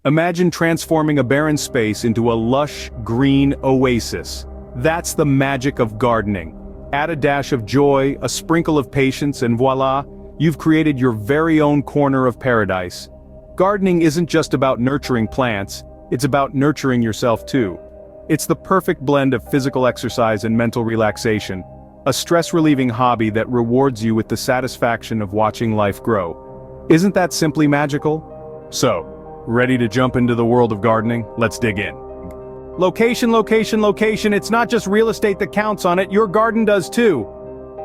Imagine transforming a barren space into a lush, green oasis. That's the magic of gardening. Add a dash of joy, a sprinkle of patience, and voila, you've created your very own corner of paradise. Gardening isn't just about nurturing plants, it's about nurturing yourself too. It's the perfect blend of physical exercise and mental relaxation, a stress-relieving hobby that rewards you with the satisfaction of watching life grow. Isn't that simply magical? So, ready to jump into the world of gardening? Let's dig in. Location, location, location, it's not just real estate that counts on it, your garden does too.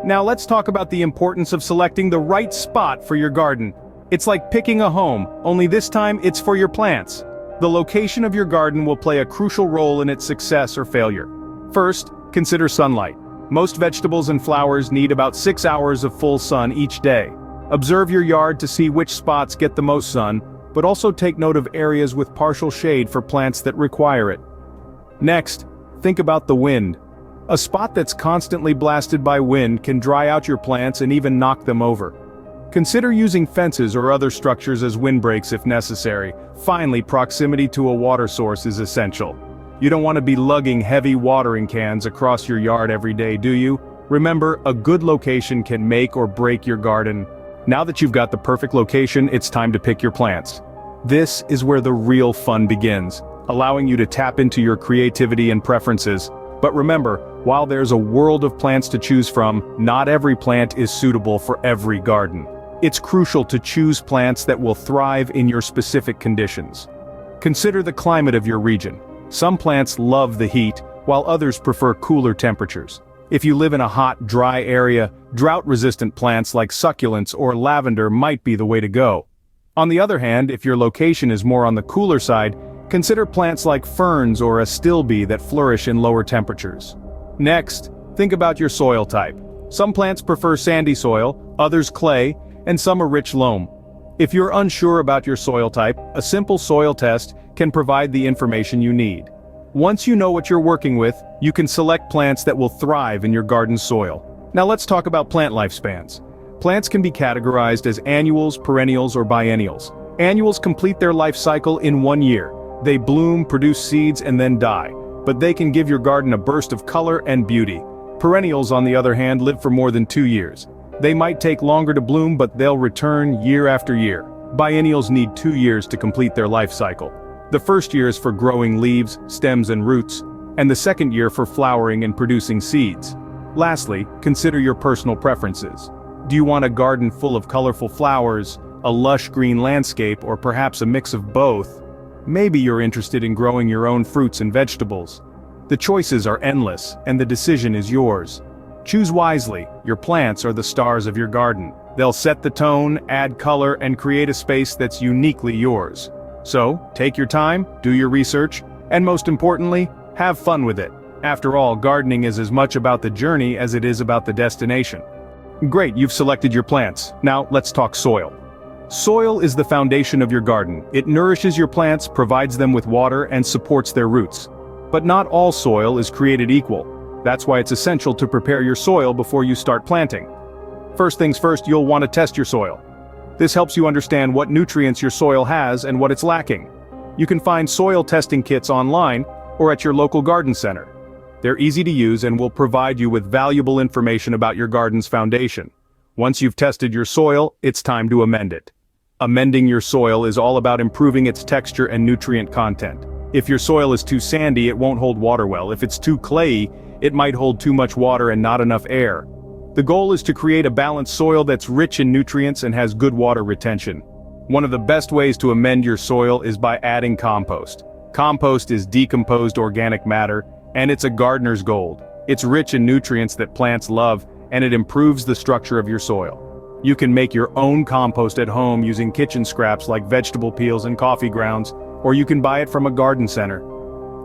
Now let's talk about the importance of selecting the right spot for your garden. It's like picking a home, only this time it's for your plants. The location of your garden will play a crucial role in its success or failure. First, consider sunlight. Most vegetables and flowers need about 6 hours of full sun each day. Observe your yard to see which spots get the most sun, but also take note of areas with partial shade for plants that require it. Next, think about the wind. A spot that's constantly blasted by wind can dry out your plants and even knock them over. Consider using fences or other structures as windbreaks if necessary. Finally, proximity to a water source is essential. You don't want to be lugging heavy watering cans across your yard every day, do you? Remember, a good location can make or break your garden. Now that you've got the perfect location, it's time to pick your plants. This is where the real fun begins, allowing you to tap into your creativity and preferences. But remember, while there's a world of plants to choose from, not every plant is suitable for every garden. It's crucial to choose plants that will thrive in your specific conditions. Consider the climate of your region. Some plants love the heat, while others prefer cooler temperatures. If you live in a hot, dry area, drought-resistant plants like succulents or lavender might be the way to go. On the other hand, if your location is more on the cooler side, consider plants like ferns or astilbe that flourish in lower temperatures. Next, think about your soil type. Some plants prefer sandy soil, others clay, and some a rich loam. If you're unsure about your soil type, a simple soil test can provide the information you need. Once you know what you're working with, you can select plants that will thrive in your garden soil. Now let's talk about plant lifespans. Plants can be categorized as annuals, perennials, or biennials. Annuals complete their life cycle in 1 year. They bloom, produce seeds, and then die. But they can give your garden a burst of color and beauty. Perennials, on the other hand, live for more than 2 years. They might take longer to bloom, but they'll return year after year. Biennials need 2 years to complete their life cycle. The first year is for growing leaves, stems, and roots, and the second year for flowering and producing seeds. Lastly, consider your personal preferences. Do you want a garden full of colorful flowers, a lush green landscape, or perhaps a mix of both? Maybe you're interested in growing your own fruits and vegetables. The choices are endless, and the decision is yours. Choose wisely. Your plants are the stars of your garden. They'll set the tone, add color, and create a space that's uniquely yours. So, take your time, do your research, and most importantly, have fun with it. After all, gardening is as much about the journey as it is about the destination. Great, you've selected your plants. Now, let's talk soil. Soil is the foundation of your garden. It nourishes your plants, provides them with water, and supports their roots. But not all soil is created equal. That's why it's essential to prepare your soil before you start planting. First things first, you'll want to test your soil. This helps you understand what nutrients your soil has and what it's lacking. You can find soil testing kits online or at your local garden center. They're easy to use and will provide you with valuable information about your garden's foundation. Once you've tested your soil, it's time to amend it. Amending your soil is all about improving its texture and nutrient content. If your soil is too sandy, it won't hold water well. If it's too clayey, it might hold too much water and not enough air. The goal is to create a balanced soil that's rich in nutrients and has good water retention. One of the best ways to amend your soil is by adding compost. Compost is decomposed organic matter, and it's a gardener's gold. It's rich in nutrients that plants love, and it improves the structure of your soil. You can make your own compost at home using kitchen scraps like vegetable peels and coffee grounds, or you can buy it from a garden center.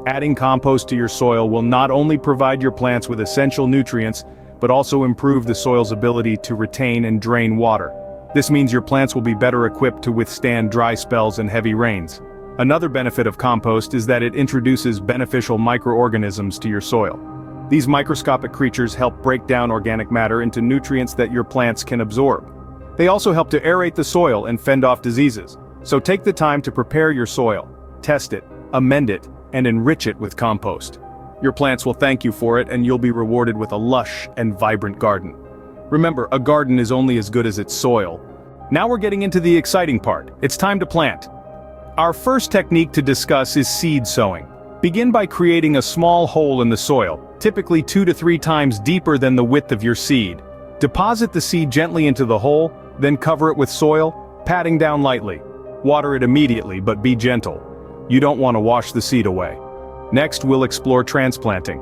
Adding compost to your soil will not only provide your plants with essential nutrients, but also improve the soil's ability to retain and drain water. This means your plants will be better equipped to withstand dry spells and heavy rains. Another benefit of compost is that it introduces beneficial microorganisms to your soil. These microscopic creatures help break down organic matter into nutrients that your plants can absorb. They also help to aerate the soil and fend off diseases. So take the time to prepare your soil. test it, amend it, and enrich it with compost. Your plants will thank you for it, and you'll be rewarded with a lush and vibrant garden. Remember, a garden is only as good as its soil. Now we're getting into the exciting part. It's time to plant. Our first technique to discuss is seed sowing. Begin by creating a small hole in the soil, typically 2 to 3 times deeper than the width of your seed. Deposit the seed gently into the hole, then cover it with soil, patting down lightly. Water it immediately, but be gentle. You don't want to wash the seed away. Next, we'll explore transplanting.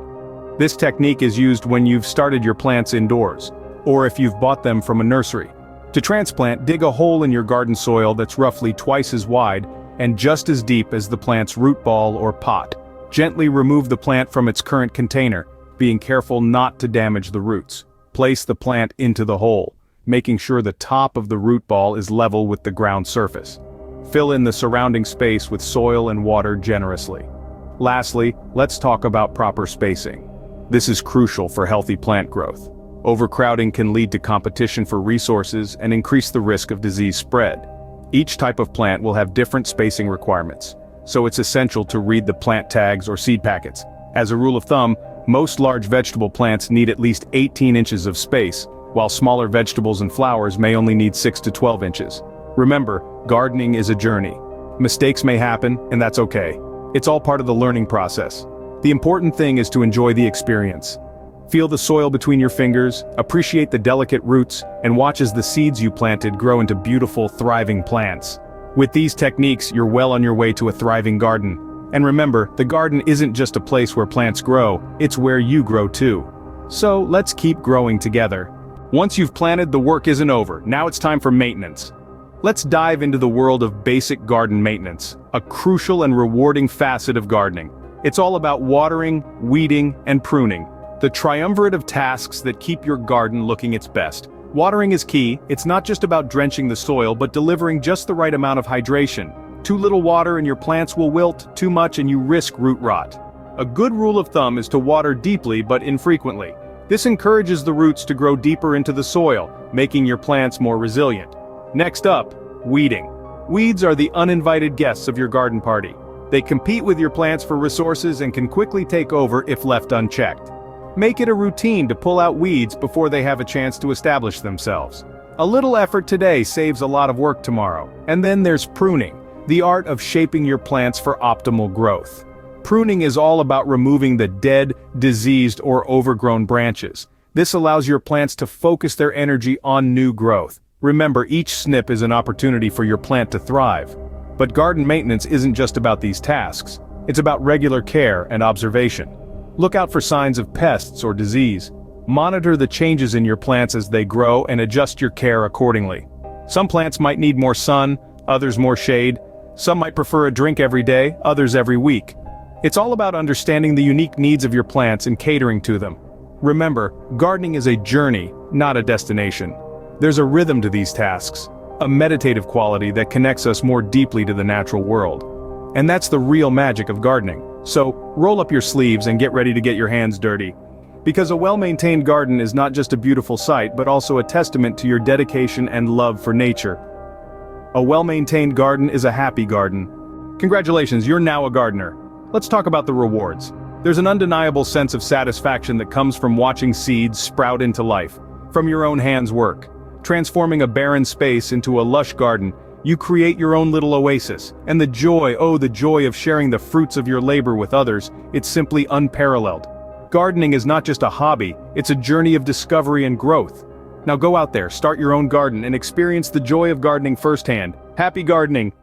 This technique is used when you've started your plants indoors, or if you've bought them from a nursery. To transplant, dig a hole in your garden soil that's roughly twice as wide and just as deep as the plant's root ball or pot. Gently remove the plant from its current container, being careful not to damage the roots. Place the plant into the hole, making sure the top of the root ball is level with the ground surface. Fill in the surrounding space with soil and water generously. Lastly, let's talk about proper spacing. This is crucial for healthy plant growth. Overcrowding can lead to competition for resources and increase the risk of disease spread. Each type of plant will have different spacing requirements, so it's essential to read the plant tags or seed packets. As a rule of thumb, most large vegetable plants need at least 18 inches of space, while smaller vegetables and flowers may only need 6 to 12 inches. Remember, gardening is a journey. Mistakes may happen, and that's okay. It's all part of the learning process. The important thing is to enjoy the experience. Feel the soil between your fingers, appreciate the delicate roots, and watch as the seeds you planted grow into beautiful, thriving plants. With these techniques, you're well on your way to a thriving garden. And remember, the garden isn't just a place where plants grow, it's where you grow too. So, let's keep growing together. Once you've planted, the work isn't over. Now it's time for maintenance. Let's dive into the world of basic garden maintenance, a crucial and rewarding facet of gardening. It's all about watering, weeding, and pruning. The triumvirate of tasks that keep your garden looking its best. Watering is key. It's not just about drenching the soil, but delivering just the right amount of hydration. Too little water and your plants will wilt, too much and you risk root rot. A good rule of thumb is to water deeply but infrequently. This encourages the roots to grow deeper into the soil, making your plants more resilient. Next up, weeding. Weeds are the uninvited guests of your garden party. They compete with your plants for resources and can quickly take over if left unchecked. Make it a routine to pull out weeds before they have a chance to establish themselves. A little effort today saves a lot of work tomorrow. And then there's pruning, the art of shaping your plants for optimal growth. Pruning is all about removing the dead, diseased, or overgrown branches. This allows your plants to focus their energy on new growth. Remember, each snip is an opportunity for your plant to thrive. But garden maintenance isn't just about these tasks. It's about regular care and observation. Look out for signs of pests or disease. Monitor the changes in your plants as they grow and adjust your care accordingly. Some plants might need more sun, others more shade. Some might prefer a drink every day, others every week. It's all about understanding the unique needs of your plants and catering to them. Remember, gardening is a journey, not a destination. There's a rhythm to these tasks, a meditative quality that connects us more deeply to the natural world. And that's the real magic of gardening. So, roll up your sleeves and get ready to get your hands dirty. Because a well-maintained garden is not just a beautiful sight, but also a testament to your dedication and love for nature. A well-maintained garden is a happy garden. Congratulations, you're now a gardener. Let's talk about the rewards. There's an undeniable sense of satisfaction that comes from watching seeds sprout into life, from your own hands' work. Transforming a barren space into a lush garden, you create your own little oasis, and the joy of sharing the fruits of your labor with others, it's simply unparalleled. Gardening is not just a hobby, it's a journey of discovery and growth. Now go out there, start your own garden, and experience the joy of gardening firsthand. Happy gardening!